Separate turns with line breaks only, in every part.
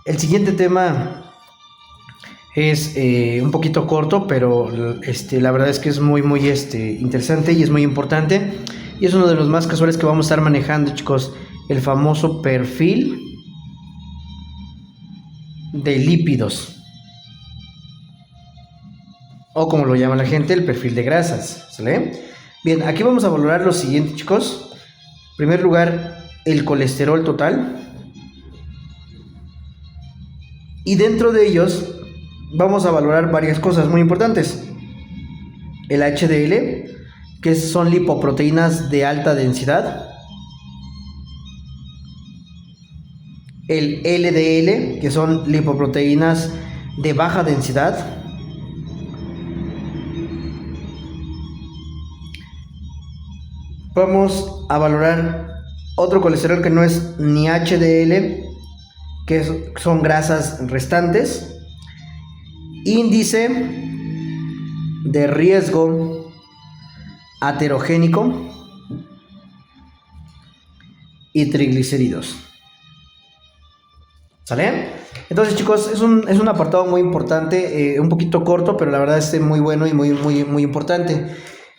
El siguiente tema es un poquito corto, pero la verdad es que es muy interesante y es muy importante. Y es uno de los más casuales que vamos a estar manejando, chicos. El famoso perfil de lípidos. O como lo llama la gente, el perfil de grasas. ¿Sale? Bien, aquí vamos a valorar lo siguiente, chicos. En primer lugar, el colesterol total. Y dentro de ellos vamos a valorar varias cosas muy importantes. El HDL, que son lipoproteínas de alta densidad. El LDL, que son lipoproteínas de baja densidad. Vamos a valorar otro colesterol que no es ni HDL, que son grasas restantes. Índice de riesgo aterogénico y triglicéridos. ¿Sale? Entonces, chicos, es un apartado muy importante, un poquito corto, pero la verdad es muy bueno y muy importante.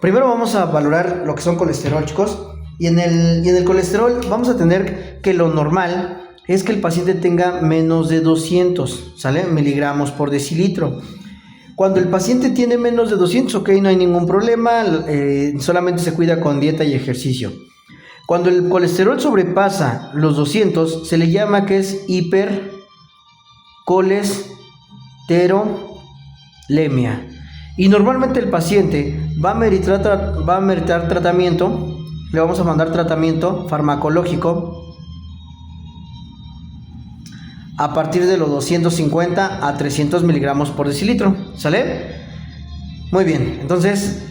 Primero vamos a valorar lo que son colesterol, chicos. Y en el colesterol vamos a tener que lo normal es que el paciente tenga menos de 200, ¿sale? Miligramos por decilitro. Cuando el paciente tiene menos de 200, ok, no hay ningún problema, solamente se cuida con dieta y ejercicio. Cuando el colesterol sobrepasa los 200, se le llama que es hipercolesterolemia. Y normalmente el paciente va a meritar tratamiento, le vamos a mandar tratamiento farmacológico a partir de los 250 a 300 miligramos por decilitro, ¿sale? Muy bien, entonces,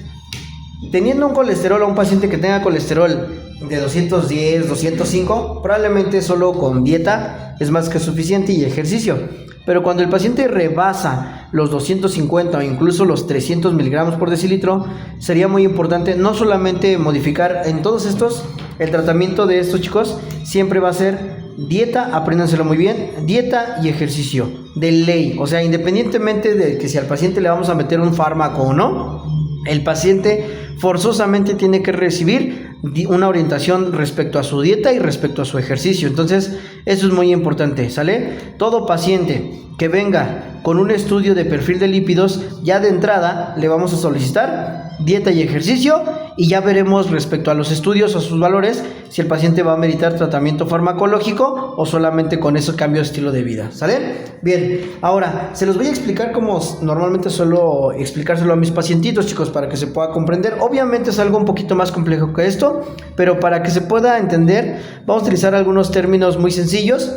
teniendo un colesterol, a un paciente que tenga colesterol de 210, 205, probablemente solo con dieta es más que suficiente y ejercicio. Pero cuando el paciente rebasa los 250 o incluso los 300 miligramos por decilitro, sería muy importante no solamente modificar en todos estos, el tratamiento de estos, chicos, siempre va a ser dieta, apréndanselo muy bien, dieta y ejercicio, de ley. O sea, independientemente de que si al paciente le vamos a meter un fármaco o no, el paciente forzosamente tiene que recibir una orientación respecto a su dieta y respecto a su ejercicio. Entonces, eso es muy importante, ¿sale? Todo paciente que venga con un estudio de perfil de lípidos, ya de entrada le vamos a solicitar dieta y ejercicio y ya veremos respecto a los estudios o sus valores si el paciente va a meritar tratamiento farmacológico o solamente con ese cambio de estilo de vida, ¿sale? Bien, ahora se los voy a explicar como normalmente suelo explicárselo a mis pacientitos, chicos, para que se pueda comprender. Obviamente es algo un poquito más complejo que esto, pero para que se pueda entender vamos a utilizar algunos términos muy sencillos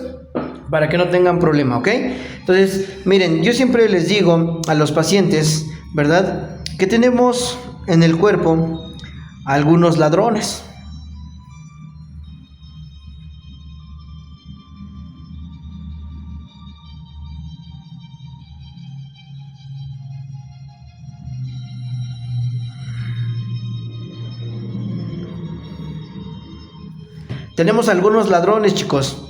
para que no tengan problema, ¿ok? Entonces, miren, yo siempre les digo a los pacientes, ¿verdad?, que tenemos en el cuerpo algunos ladrones. Tenemos algunos ladrones, chicos,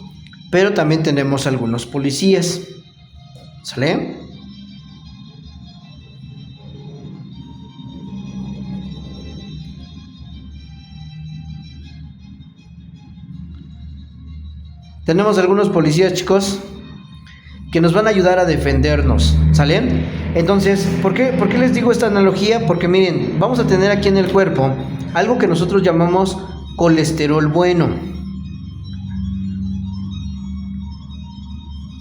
pero también tenemos algunos policías, ¿sale? Tenemos algunos policías, chicos, que nos van a ayudar a defendernos, ¿sale? Entonces, ¿por qué les digo esta analogía? Porque miren, vamos a tener aquí en el cuerpo algo que nosotros llamamos colesterol bueno,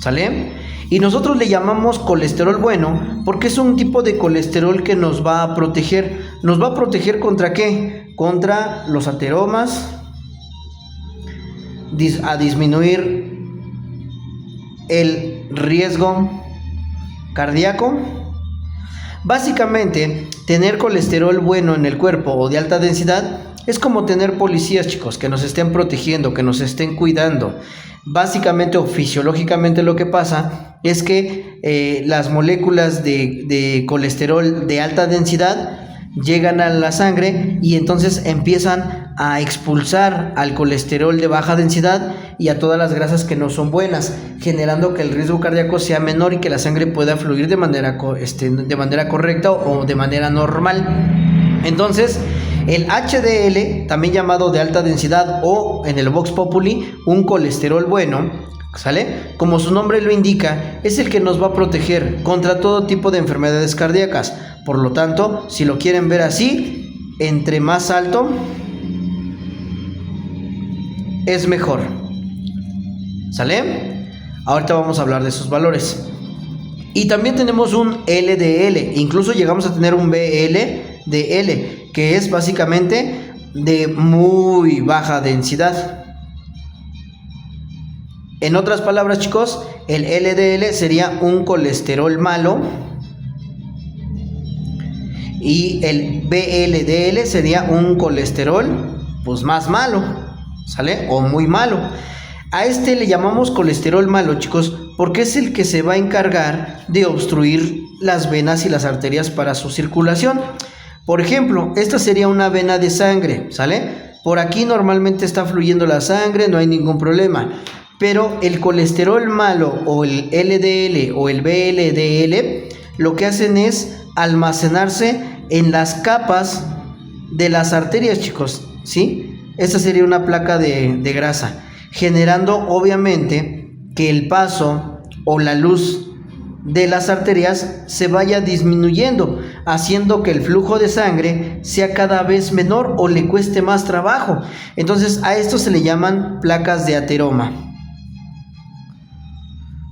¿sale? Y nosotros le llamamos colesterol bueno porque es un tipo de colesterol que nos va a proteger. ¿Nos va a proteger contra qué? Contra los ateromas, a disminuir el riesgo cardíaco. Básicamente, tener colesterol bueno en el cuerpo o de alta densidad es como tener policías, chicos, que nos estén protegiendo, que nos estén cuidando. Básicamente o fisiológicamente lo que pasa es que las moléculas de colesterol de alta densidad llegan a la sangre y entonces empiezan a expulsar al colesterol de baja densidad y a todas las grasas que no son buenas, generando que el riesgo cardíaco sea menor y que la sangre pueda fluir de manera correcta o de manera normal. Entonces, el HDL, también llamado de alta densidad o en el Vox Populi, un colesterol bueno, ¿sale? Como su nombre lo indica, es el que nos va a proteger contra todo tipo de enfermedades cardíacas. Por lo tanto, si lo quieren ver así, entre más alto es mejor. ¿Sale? Ahorita vamos a hablar de sus valores. Y también tenemos un LDL, incluso llegamos a tener un VLDL, que es básicamente de muy baja densidad. En otras palabras, chicos, el LDL sería un colesterol malo y el VLDL sería un colesterol pues más malo, ¿sale? O muy malo. A este le llamamos colesterol malo, chicos, porque es el que se va a encargar de obstruir las venas y las arterias para su circulación. Por ejemplo, esta sería una vena de sangre, ¿sale? Por aquí normalmente está fluyendo la sangre, no hay ningún problema. Pero el colesterol malo o el LDL o el VLDL lo que hacen es almacenarse en las capas de las arterias, chicos, ¿sí? Esta sería una placa de grasa, generando obviamente que el paso o la luz de las arterias se vaya disminuyendo, haciendo que el flujo de sangre sea cada vez menor o le cueste más trabajo. Entonces a esto se le llaman placas de ateroma,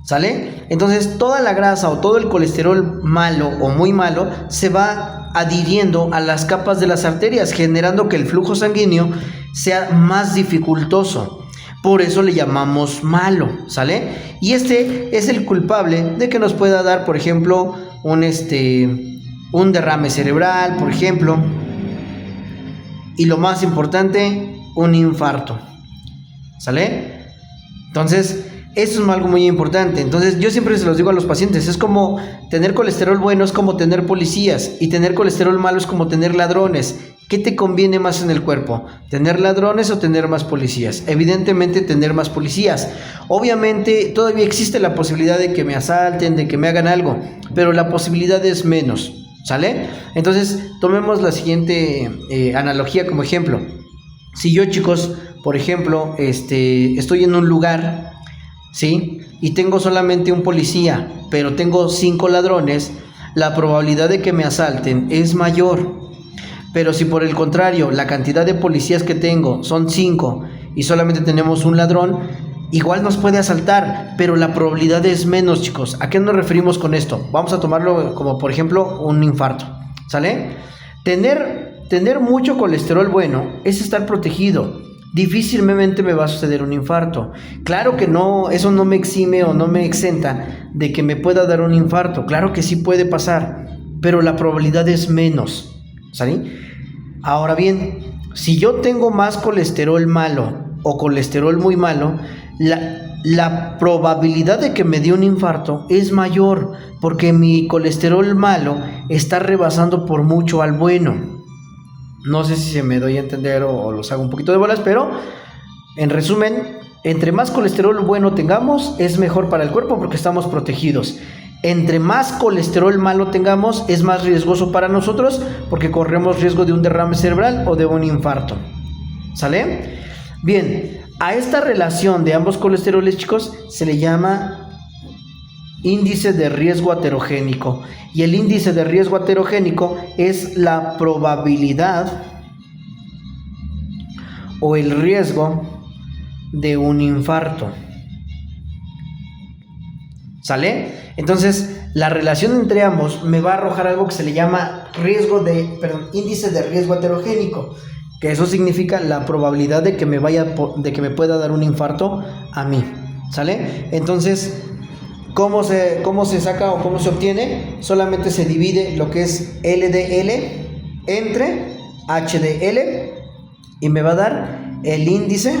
¿sale? Entonces toda la grasa o todo el colesterol malo o muy malo se va adhiriendo a las capas de las arterias, generando que el flujo sanguíneo sea más dificultoso. Por eso le llamamos malo, ¿sale? Y este es el culpable de que nos pueda dar, por ejemplo, un derrame cerebral, por ejemplo. Y lo más importante, un infarto, ¿sale? Entonces, eso es algo muy importante. Entonces, yo siempre se los digo a los pacientes, es como tener colesterol bueno, es como tener policías, y tener colesterol malo es como tener ladrones. ¿Qué te conviene más en el cuerpo? ¿Tener ladrones o tener más policías? Evidentemente tener más policías. Obviamente todavía existe la posibilidad de que me asalten, de que me hagan algo, pero la posibilidad es menos, ¿sale? Entonces tomemos la siguiente analogía como ejemplo. Si yo, chicos, por ejemplo, estoy en un lugar, ¿sí? Y tengo solamente un policía, pero tengo 5 ladrones, la probabilidad de que me asalten es mayor. Pero si por el contrario la cantidad de policías que tengo son 5 y solamente tenemos un ladrón, igual nos puede asaltar, pero la probabilidad es menos, chicos. ¿A qué nos referimos con esto? Vamos a tomarlo como por ejemplo un infarto, ¿sale? Tener mucho colesterol bueno es estar protegido. Difícilmente me va a suceder un infarto. Claro que no, eso no me exime o no me exenta de que me pueda dar un infarto. Claro que sí puede pasar, pero la probabilidad es menos, ¿sale? Ahora bien, si yo tengo más colesterol malo o colesterol muy malo, la probabilidad de que me dé un infarto es mayor, porque mi colesterol malo está rebasando por mucho al bueno. No sé si se me doy a entender o los hago un poquito de bolas, pero en resumen, entre más colesterol bueno tengamos, es mejor para el cuerpo porque estamos protegidos. Entre más colesterol malo tengamos, es más riesgoso para nosotros porque corremos riesgo de un derrame cerebral o de un infarto, ¿sale? Bien, a esta relación de ambos colesteroles, chicos, se le llama índice de riesgo aterogénico. Y el índice de riesgo aterogénico es la probabilidad o el riesgo de un infarto, ¿sale? Entonces, la relación entre ambos me va a arrojar algo que se le llama índice de riesgo aterogénico, que eso significa la probabilidad de que me pueda dar un infarto a mí, ¿sale? Entonces, ¿cómo se saca o cómo se obtiene? Solamente se divide lo que es LDL entre HDL y me va a dar el índice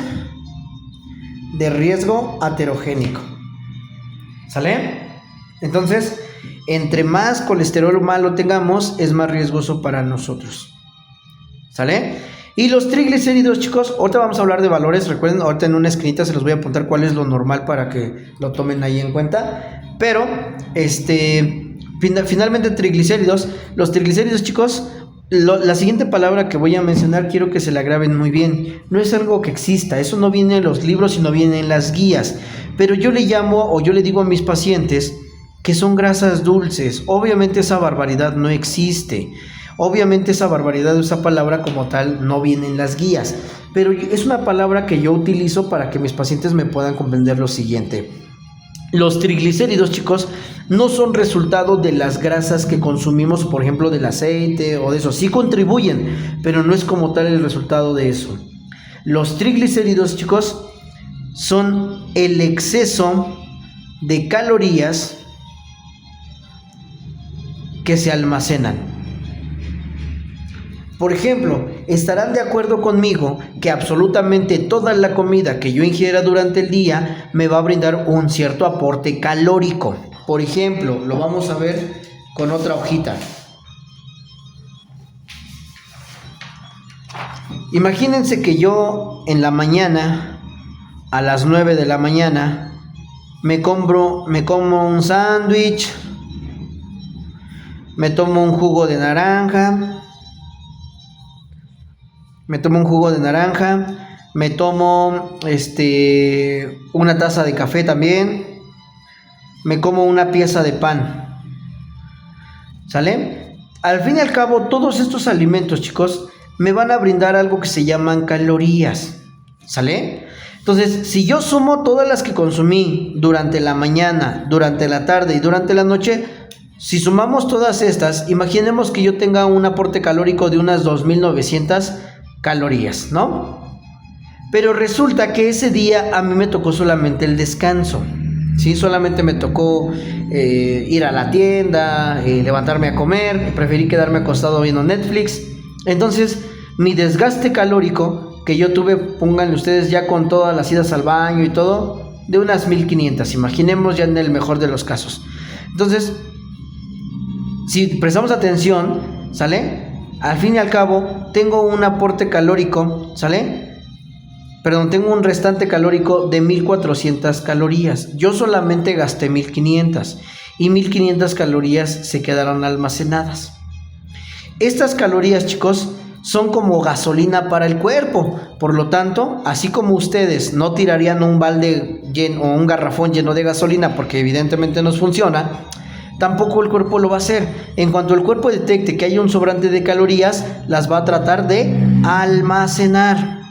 de riesgo aterogénico, ¿sale? Entonces, entre más colesterol malo tengamos, es más riesgoso para nosotros, ¿sale? Y los triglicéridos, chicos, ahorita vamos a hablar de valores. Recuerden, ahorita en una esquinita se los voy a apuntar cuál es lo normal para que lo tomen ahí en cuenta. Pero, finalmente triglicéridos. Los triglicéridos, chicos, la siguiente palabra que voy a mencionar quiero que se la graben muy bien. No es algo que exista, eso no viene en los libros, sino viene en las guías. Pero yo le llamo o yo le digo a mis pacientes que son grasas dulces. Obviamente esa barbaridad no existe. Obviamente esa barbaridad, esa palabra como tal, no viene en las guías. Pero es una palabra que yo utilizo para que mis pacientes me puedan comprender lo siguiente. Los triglicéridos, chicos, no son resultado de las grasas que consumimos, por ejemplo, del aceite o de eso. Sí contribuyen, pero no es como tal el resultado de eso. Los triglicéridos, chicos, son el exceso de calorías que se almacenan. Por ejemplo, estarán de acuerdo conmigo que absolutamente toda la comida que yo ingiera durante el día me va a brindar un cierto aporte calórico. Por ejemplo, lo vamos a ver con otra hojita. Imagínense que yo en la mañana, a las 9 de la mañana, me como un sándwich, me tomo un jugo de naranja, me tomo una taza de café también, me como una pieza de pan, ¿sale? Al fin y al cabo, todos estos alimentos, chicos, me van a brindar algo que se llaman calorías, ¿sale? Entonces, si yo sumo todas las que consumí durante la mañana, durante la tarde y durante la noche, si sumamos todas estas, imaginemos que yo tenga un aporte calórico de unas 2.900 calorías, ¿no? Pero resulta que ese día a mí me tocó solamente el descanso, ¿sí? Solamente me tocó ir a la tienda, levantarme a comer, preferí quedarme acostado viendo Netflix. Entonces, mi desgaste calórico que yo tuve, pónganle ustedes ya con todas las idas al baño y todo, de unas 1.500, imaginemos ya en el mejor de los casos. Entonces, si prestamos atención, ¿sale? Al fin y al cabo, tengo un aporte calórico, ¿sale? Perdón, tengo un restante calórico de 1.400 calorías. Yo solamente gasté 1.500 y 1.500 calorías se quedaron almacenadas. Estas calorías, chicos, son como gasolina para el cuerpo. Por lo tanto, así como ustedes no tirarían un balde lleno o un garrafón lleno de gasolina porque evidentemente no funciona, tampoco el cuerpo lo va a hacer. En cuanto el cuerpo detecte que hay un sobrante de calorías, las va a tratar de almacenar.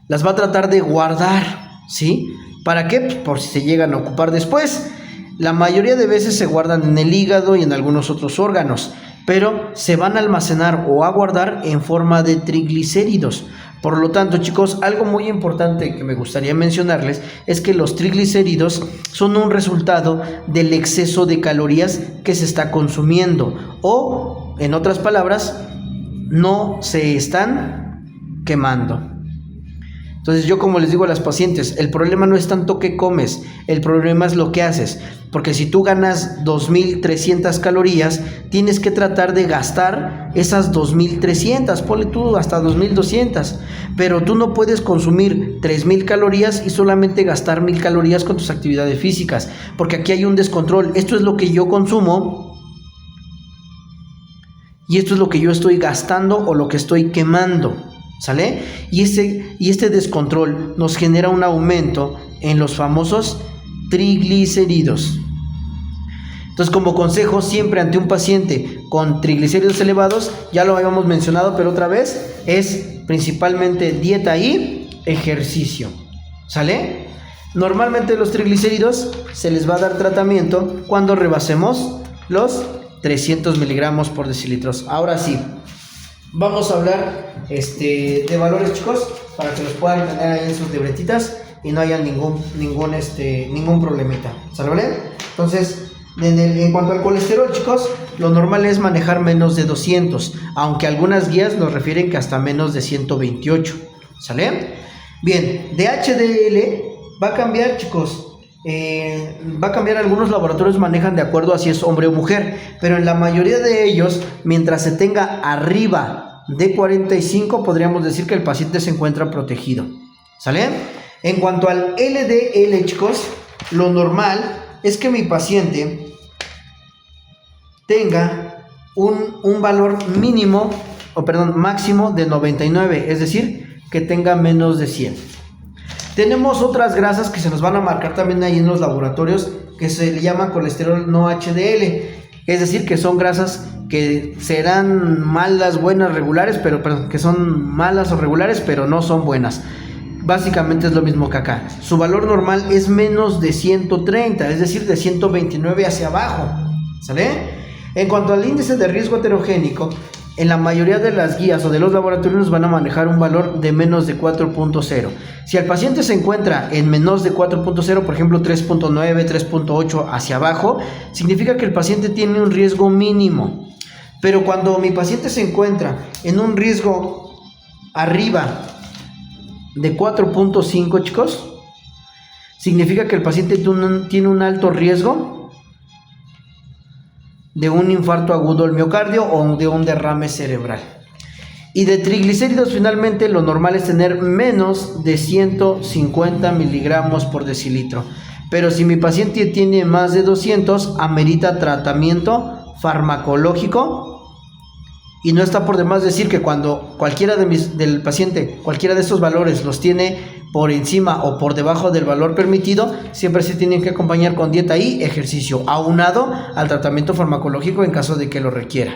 Las va a tratar de guardar, ¿sí? ¿Para qué? Pues por si se llegan a ocupar después. La mayoría de veces se guardan en el hígado y en algunos otros órganos, pero se van a almacenar o a guardar en forma de triglicéridos. Por lo tanto, chicos, algo muy importante que me gustaría mencionarles es que los triglicéridos son un resultado del exceso de calorías que se está consumiendo, o, en otras palabras, no se están quemando. Entonces yo, como les digo a las pacientes, el problema no es tanto qué comes, el problema es lo que haces. Porque si tú ganas 2.300 calorías, tienes que tratar de gastar esas 2.300, ponle tú hasta 2.200. Pero tú no puedes consumir 3.000 calorías y solamente gastar 1.000 calorías con tus actividades físicas. Porque aquí hay un descontrol. Esto es lo que yo consumo y esto es lo que yo estoy gastando o lo que estoy quemando, ¿sale? Y este descontrol nos genera un aumento en los famosos triglicéridos. Entonces, como consejo, siempre ante un paciente con triglicéridos elevados, ya lo habíamos mencionado, pero otra vez, es principalmente dieta y ejercicio, ¿sale? Normalmente los triglicéridos se les va a dar tratamiento cuando rebasemos los 300 miligramos por decilitros. Ahora sí, vamos a hablar de valores, chicos, para que los puedan tener ahí en sus libretitas y no haya ningún problemita, ¿sale? Entonces, en cuanto al colesterol, chicos, lo normal es manejar menos de 200, aunque algunas guías nos refieren que hasta menos de 128, ¿sale? Bien, de HDL va a cambiar, chicos. Va a cambiar, algunos laboratorios manejan de acuerdo a si es hombre o mujer, pero en la mayoría de ellos, mientras se tenga arriba de 45, podríamos decir que el paciente se encuentra protegido. ¿Sale? En cuanto al LDL, chicos, lo normal es que mi paciente tenga un valor máximo de 99, es decir, que tenga menos de 100. Tenemos otras grasas que se nos van a marcar también ahí en los laboratorios, que se le llama colesterol no HDL, es decir, que son grasas que serán malas, buenas, regulares, que son malas o regulares, pero no son buenas. Básicamente es lo mismo que acá. Su valor normal es menos de 130, es decir, de 129 hacia abajo. ¿Sale? En cuanto al índice de riesgo heterogénico, en la mayoría de las guías o de los laboratorios van a manejar un valor de menos de 4.0. Si el paciente se encuentra en menos de 4.0, por ejemplo 3.9, 3.8 hacia abajo, significa que el paciente tiene un riesgo mínimo. Pero cuando mi paciente se encuentra en un riesgo arriba de 4.5, chicos, significa que el paciente tiene un alto riesgo de un infarto agudo del miocardio o de un derrame cerebral. Y de triglicéridos, finalmente, lo normal es tener menos de 150 miligramos por decilitro. Pero si mi paciente tiene más de 200, amerita tratamiento farmacológico. Y no está por demás decir que cuando cualquiera del paciente, cualquiera de estos valores los tiene por encima o por debajo del valor permitido, siempre se tienen que acompañar con dieta y ejercicio, aunado al tratamiento farmacológico en caso de que lo requiera.